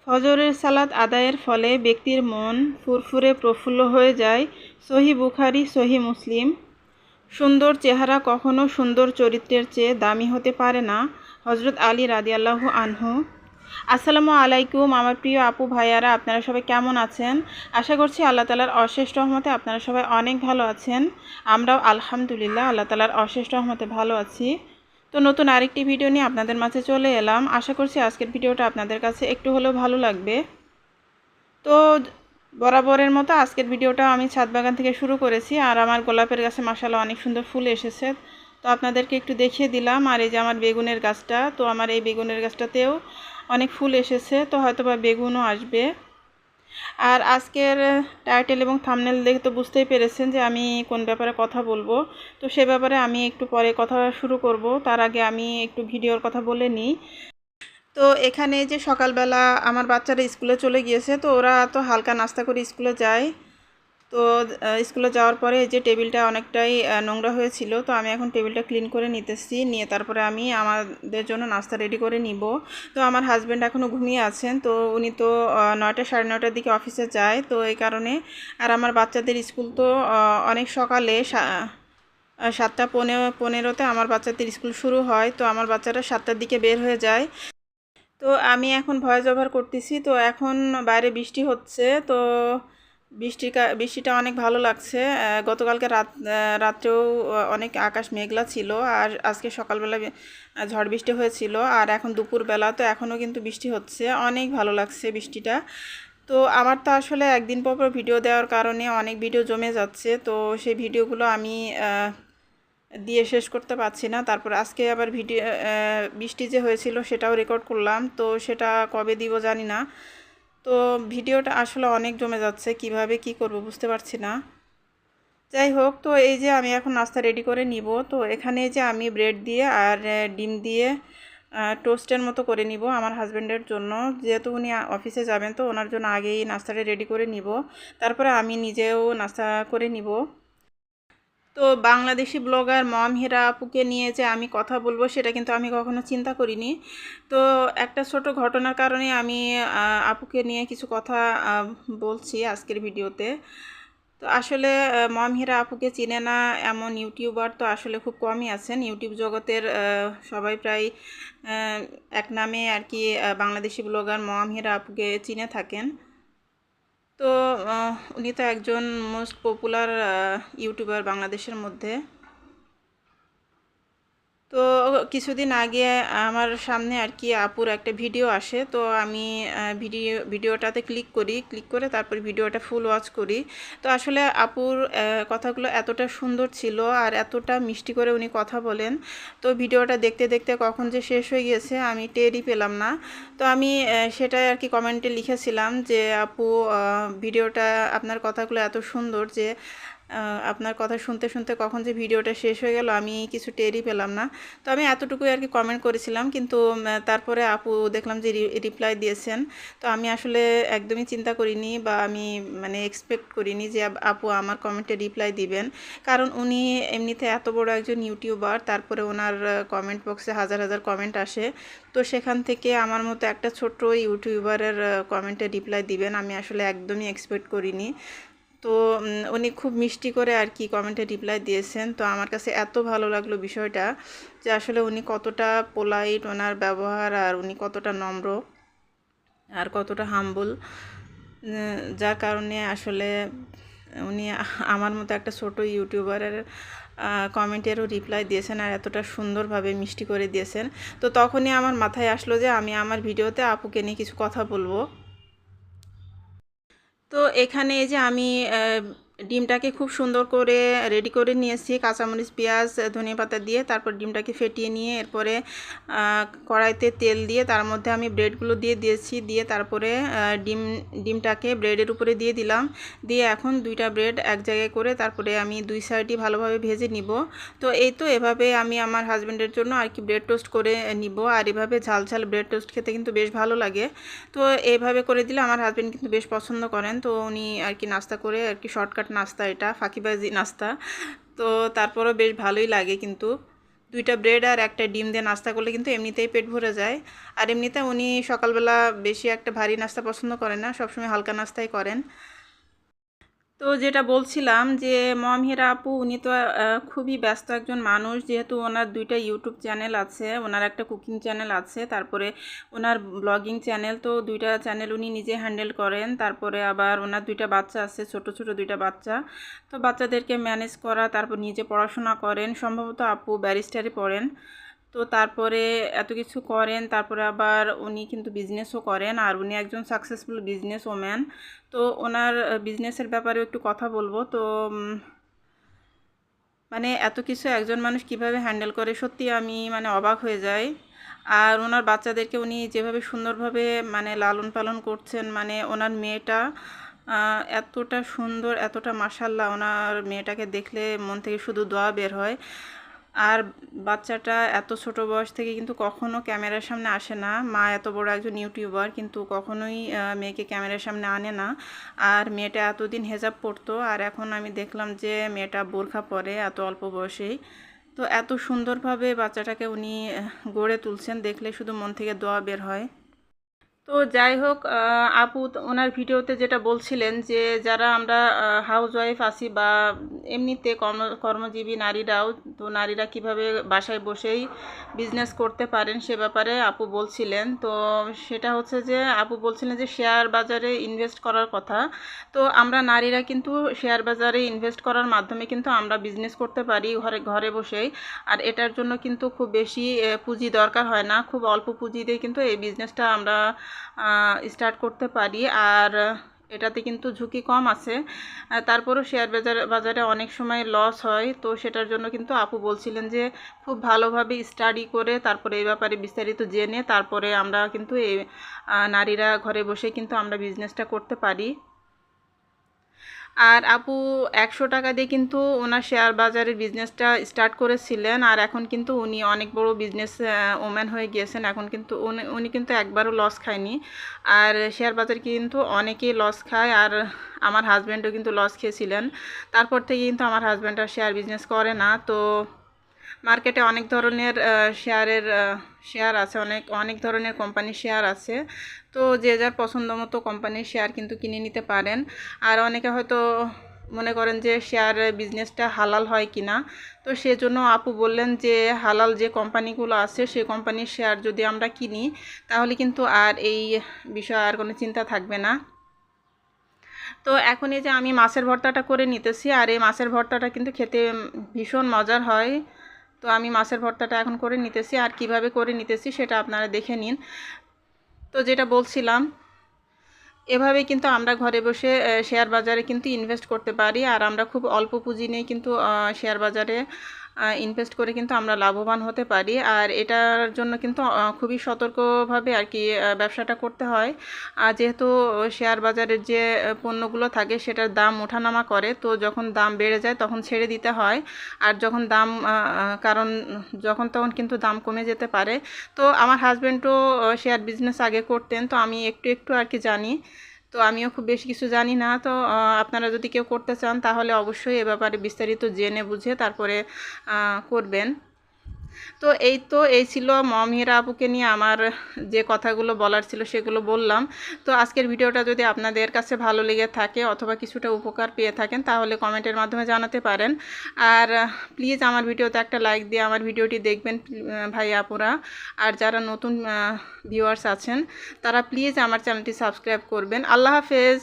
ফজরের সালাত আদায়ের ফলে ব্যক্তির মন ফুরফুরে প্রফুল্ল হয়ে যায়। সহিহ বুখারী, সহিহ মুসলিম। সুন্দর চেহারা কখনো সুন্দর চরিত্রের চেয়ে দামি হতে পারে না। হজরত আলী রাদিয়াল্লাহু আনহু। আসসালামু আলাইকুম আমার প্রিয় আপু ভাইয়ারা, আপনারা সবাই কেমন আছেন? আশা করছি আল্লাহ তাআলার অশেষ রহমতে আপনারা সবাই অনেক ভালো আছেন। আমরাও আলহামদুলিল্লাহ আল্লাহ তাআলার অশেষ রহমতে ভালো আছি। তো নতুন আরেকটি ভিডিও নিয়ে আপনাদের মাঝে চলে এলাম। আশা করছি আজকের ভিডিওটা আপনাদের কাছে একটু হলেও ভালো লাগবে। তো বরাবরের মতো আজকের ভিডিওটা আমি ছাদ বাগান থেকে শুরু করেছি। আর আমার গোলাপের গাছে মাশাআল্লাহ অনেক সুন্দর ফুল এসেছে, তো আপনাদেরকে একটু দেখিয়ে দিলাম। আর এই যে আমার বেগুনের গাছটা, তো আমার এই বেগুনের গাছটাতেও অনেক ফুল এসেছে, তো হয়তো বা বেগুনও আসবে। আর আজকের টাইটেল এবং থাম্বনেল দেখে তো বুঝতেই পেরেছেন যে আমি কোন ব্যাপারে কথা বলবো। তো সে ব্যাপারে আমি একটু পরে কথা শুরু করব, তার আগে আমি একটু ভিডিওর কথা বলে নিই। তো এখানে যে সকালবেলা আমার বাচ্চারা স্কুলে চলে গিয়েছে, তো ওরা তো হালকা নাস্তা করে স্কুলে যায়। তো স্কুলে যাওয়ার পরে যে টেবিলটা অনেকটাই নোংরা হয়েছিল, তো আমি এখন টেবিলটা ক্লিন করে নিতেছি, নিয়ে তারপরে আমি আমাদের জন্য নাস্তা রেডি করে নিব। তো আমার হাজব্যান্ড এখনও ঘুমিয়ে আছেন, তো উনি তো 9টা সাড়ে 9টার দিকে অফিসে যায়, তো এই কারণে। আর আমার বাচ্চাদের স্কুল তো অনেক সকালে 7টা 15-15তে আমার বাচ্চাদের স্কুল শুরু হয়, তো আমার বাচ্চারা 7টার দিকে বের হয়ে যায়। তো আমি এখন ভয়েস ওভার করতেছি। তো এখন বাইরে বৃষ্টি হচ্ছে, তো বৃষ্টিটা অনেক ভালো লাগছে। গতকালকে রাত্রেও অনেক আকাশ মেঘলা ছিল, আর আজকে সকালবেলা ঝড় বৃষ্টি হয়েছিল, আর এখন দুপুরবেলা তো এখনও কিন্তু বৃষ্টি হচ্ছে। অনেক ভালো লাগছে বৃষ্টিটা। তো আমার তো আসলে একদিন পর পর ভিডিও দেওয়ার কারণে অনেক ভিডিও জমে যাচ্ছে, তো সেই ভিডিওগুলো আমি দিয়ে শেষ করতে পারছি না। তারপর আজকে আবার বৃষ্টি যে হয়েছিল সেটাও রেকর্ড করলাম, তো সেটা কবে দিব জানি না। তো ভিডিওটা আসলে অনেক জমে যাচ্ছে, কিভাবে কি করব বুঝতে পারছি না। যাই হোক, তো এই যে আমি এখন নাস্তা রেডি করে নিব। তো এখানে যে আমি ব্রেড দিয়ে আর ডিম দিয়ে টোস্টের মতো করে নিব আমার হাজব্যান্ডের জন্য, যেহেতু উনি অফিসে যাবেন, তো ওনার জন্য আগেই নাস্তাটা রেডি করে নিব, তারপরে আমি নিজেও নাস্তা করে নিব। তো বাংলাদেশি ব্লগার মম হীরা আপুকে নিয়ে যে আমি কথা বলবো সেটা কিন্তু আমি কখনো চিন্তা করিনি। তো একটা ছোট ঘটনার কারণে আমি আপুকে নিয়ে কিছু কথা বলছি আজকের ভিডিওতে। তো আসলে মম হীরা আপুকে চিনে না এমন ইউটিউবার তো আসলে খুব কমই আছেন ইউটিউব জগতের। সবাই প্রায় এক নামে আর কি বাংলাদেশি ব্লগার মম হীরা আপুকে চিনে থাকেন। তো উনি তো একজন মোস্ট পপুলার ইউটিউবার বাংলাদেশের মধ্যে। তো কিছুদিন আগে আমার সামনে আর কি আপুর একটা ভিডিও আসে, তো আমি ভিডিওটাতে ক্লিক করে তারপর ভিডিওটা ফুল ওয়াচ করি। তো আসলে আপুর কথাগুলো এতটা সুন্দর ছিল আর এতটা মিষ্টি করে উনি কথা বলেন। তো ভিডিওটা দেখতে দেখতে কখন যে শেষ হয়ে গিয়েছে আমি টেরই পেলাম না। তো আমি সেটাই আর কি কমেন্টে লিখেছিলাম যে আপু, ভিডিওটা আপনার কথাগুলো এত সুন্দর যে আপনার কথা শুনতে শুনতে কখন যে ভিডিওটা শেষ হয়ে গেল আমি কিছু টেরই পেলাম না। তো আমি এতটুকুই আর কি কমেন্ট করেছিলাম, কিন্তু তারপরে আপু দেখলাম যে রিপ্লাই দিয়েছেন। তো আমি আসলে একদমই চিন্তা করিনি বা আমি মানে এক্সপেক্ট করিনি যে আপু আমার কমেন্টে রিপ্লাই দিবেন, কারণ উনি এমনিতে এত বড় একজন ইউটিউবার, তারপরে ওনার কমেন্ট বক্সে হাজার হাজার কমেন্ট আসে। তো সেখান থেকে আমার মতো একটা ছোট্ট ইউটিউবারের কমেন্টে রিপ্লাই দিবেন আমি আসলে একদমই এক্সপেক্ট করিনি। তো উনি খুব মিষ্টি করে আর কি কমেন্টে রিপ্লাই দিয়েছেন। তো আমার কাছে এত ভালো লাগলো বিষয়টা, যে আসলে উনি কতটা পোলাইট ওনার ব্যবহার, আর উনি কতটা নম্র আর কতটা হাম্বল, যার কারণে আসলে উনি আমার মতো একটা ছোট ইউটিউবারের কমেন্টেরও রিপ্লাই দিয়েছেন, আর এতটা সুন্দরভাবে মিষ্টি করে দিয়েছেন। তো তখনই আমার মাথায় আসলো যে আমি আমার ভিডিওতে আপুকে নিয়ে কিছু কথা বলবো। তো এখানে এই যে আমি ডিমটাকে খুব সুন্দর করে রেডি করে নিয়েছি, কাঁচামরিচ পেঁয়াজ ধনিয়া পাতা দিয়ে। তারপর ডিমটাকে ফেটিয়ে নিয়ে এরপরে কড়াইতে তেল দিয়ে তার মধ্যে আমি ব্রেডগুলো দিয়েছি, দিয়ে তারপরে ডিমটাকে ব্রেডের উপরে দিয়ে দিলাম, দিয়ে এখন দুইটা ব্রেড এক জায়গায় করে তারপরে আমি দুই সাইডই ভালোভাবে ভেজে নিব। তো এই তো এভাবে আমি আমার হাজব্যান্ডের জন্য আর কি ব্রেড টোস্ট করে নিব। আর এভাবে ঝাল ঝাল ব্রেড টোস্ট খেতে কিন্তু বেশ ভালো লাগে। তো এইভাবে করে দিলে আমার হাজব্যান্ড কিন্তু বেশ পছন্দ করেন। তো উনি আর কি নাস্তা করে আর কি শর্টকাট নাস্তা, এটা ফাঁকিবাজি নাস্তা। তো তারপরেও বেশ ভালোই লাগে কিন্তু। 2টা ব্রেড আর একটা ডিম দিয়ে নাস্তা করলে কিন্তু এমনিতেই পেট ভরে যায়। আর এমনিতে উনি সকালবেলা বেশি একটা ভারী নাস্তা পছন্দ করেন না, সবসময় হালকা নাস্তাই করেন। তো যেটা বলছিলাম যে মমহিরা আপু উনি তো খুবই ব্যস্ত একজন মানুষ, যেহেতু ওনার 2টা ইউটিউব চ্যানেল আছে, ওনার একটা কুকিং চ্যানেল আছে, তারপরে ওনার ব্লগিং চ্যানেল, তো 2টা চ্যানেল উনি নিজে হ্যান্ডেল করেন। তারপরে আবার ওনার 2টা বাচ্চা আছে, ছোট ছোট 2টা বাচ্চা, তো বাচ্চাদেরকে ম্যানেজ করা, তারপর নিজে পড়াশোনা করেন, সম্ভবত আপু ব্যারিস্টারি পড়েন। তো তারপরে এত কিছু করেন, তারপরে আবার উনি কিন্তু বিজনেসও করেন, আর উনি একজন সাকসেসফুল বিজনেস ওম্যান। তো ওনার বিজনেসের ব্যাপারেও একটু কথা বলবো। তো মানে এত কিছু একজন মানুষ কিভাবে হ্যান্ডেল করে, সত্যি আমি মানে অবাক হয়ে যাই। আর ওনার বাচ্চাদেরকে উনি যেভাবে সুন্দরভাবে মানে লালন পালন করছেন, মানে ওনার মেয়েটা এতটা সুন্দর, এতটা মাশাআল্লাহ, ওনার মেয়েটাকে দেখলে মন থেকে শুধু দোয়া বের হয়। আর বাচ্চাটা এত ছোট বয়স থেকে কিন্তু কখনো ক্যামেরার সামনে আসে না। মা এত বড় একজন ইউটিউবার, কিন্তু কখনোই মেয়েকে ক্যামেরার সামনে আনে না। আর মেয়েটা এতদিন হেজাব পরতো, আর এখন আমি দেখলাম যে মেয়েটা বোরখা পরে এত অল্প বয়সেই। তো এত সুন্দরভাবে বাচ্চাটাকে উনি গড়ে তুলছেন, দেখলে শুধু মন থেকে দোয়া বের হয়। তো যাই হোক, আপু ওনার ভিডিওতে যেটা বলছিলেন যে যারা আমরা হাউসওয়াইফ আছি বা এমনিতে কর্মজীবী নারীরাও, তো নারীরা কিভাবে বাসায় বসেই বিজনেস করতে পারেন সে ব্যাপারে আপু বলছিলেন। তো সেটা হচ্ছে যে আপু বলছিলেন যে শেয়ার বাজারে ইনভেস্ট করার কথা। তো আমরা নারীরা কিন্তু শেয়ার বাজারে ইনভেস্ট করার মাধ্যমে কিন্তু আমরা বিজনেস করতে পারি ঘরে ঘরে বসেই। আর এটার জন্য কিন্তু খুব বেশি পুঁজি দরকার হয় না, খুব অল্প পুঁজিতেই কিন্তু এই বিজনেসটা আমরা স্টার্ট করতে পারি। আর এটাতে কিন্তু ঝুঁকি কম আছে। তারপরও শেয়ার বাজারে অনেক সময় লস হয়, তো সেটার জন্য কিন্তু আপু বলছিলেন যে খুব ভালোভাবে স্টাডি করে তারপরে এই ব্যাপারে বিস্তারিত জেনে তারপরে আমরা কিন্তু এই নারীরা ঘরে বসে কিন্তু আমরা বিজনেসটা করতে পারি। আর আপু 100 টাকা দিয়ে কিন্তু ওনার শেয়ার বাজারের বিজনেসটা স্টার্ট করেছিলেন, আর এখন কিন্তু উনি অনেক বড় বিজনেস ওম্যান হয়ে গিয়েছেন। এখন কিন্তু উনি কিন্তু একবারও লস খায়নি। আর শেয়ার বাজার কিন্তু অনেকেই লস খায়, আর আমার হাজব্যান্ডও কিন্তু লস খেয়েছিলেন। তারপর থেকে কিন্তু আমার হাজব্যান্ড আর শেয়ার বিজনেস করে না। তো মার্কেটে অনেক ধরনের শেয়ার আছে, অনেক ধরনের কোম্পানির শেয়ার আছে। তো যে যার পছন্দ মতো কোম্পানির শেয়ার কিন্তু কিনে নিতে পারেন। আর অনেকে হয়তো মনে করেন যে শেয়ার বিজনেসটা হালাল হয় কি না, তো সেজন্য আপু বললেন যে হালাল যে কোম্পানিগুলো আছে সেই কোম্পানির শেয়ার যদি আমরা কিনি তাহলে কিন্তু আর এই বিষয়ে আর কোনো চিন্তা থাকবে না। তো এখন এই যে আমি মাছের ভর্তাটা করে নিতেছি, আর এই মাছের ভর্তাটা কিন্তু খেতে ভীষণ মজার হয়। তো আমি মাছের ভর্তাটা এখন করে নিতেছি, আর কিভাবে করে নিতেছি সেটা আপনারা দেখে নিন। তো যেটা বলছিলাম, এভাবে কিন্তু আমরা ঘরে বসে শেয়ার বাজারে কিন্তু ইনভেস্ট করতে পারি। আর আমরা খুব অল্প পুঁজি নিয়ে কিন্তু শেয়ার বাজারে ইনভেস্ট করে কিন্তু আমরা লাভবান হতে পারি। আর এটার জন্য কিন্তু খুবই সতর্কভাবে আর কি ব্যবসাটা করতে হয়। যেহেতু শেয়ার বাজারের যে পণ্যগুলো থাকে সেটার দাম ওঠানামা করে, তো যখন দাম বেড়ে যায় তখন ছেড়ে দিতে হয়। আর যখন দাম কারণ যখন তখন কিন্তু দাম কমে যেতে পারে। তো আমার হাজব্যান্ডও শেয়ার বিজনেস আগে করতেন, তো আমি একটু একটু আর কি জানি। তো আমিও খুব বেশি কিছু জানি না। তো আপনারা যদি কেউ করতে চান তাহলে অবশ্যই এ ব্যাপারে বিস্তারিত জেনে বুঝে তারপরে করবেন। তো এই ছিল মমহিরা আপুকে নিয়ে আমার যে কথাগুলো বলার ছিল সেগুলো বললাম। তো আজকের ভিডিওটা যদি আপনাদের কাছে ভালো লেগে থাকে অথবা কিছুটা উপকার পেয়ে থাকেন তাহলে কমেন্টের মাধ্যমে জানাতে পারেন। আর প্লিজ আমার ভিডিওতে একটা লাইক দিয়ে আমার ভিডিওটি দেখবেন ভাই আপুরা। আর যারা নতুন ভিউয়ার্স আছেন তারা প্লিজ আমার চ্যানেলটি সাবস্ক্রাইব করবেন। আল্লাহ হাফেজ।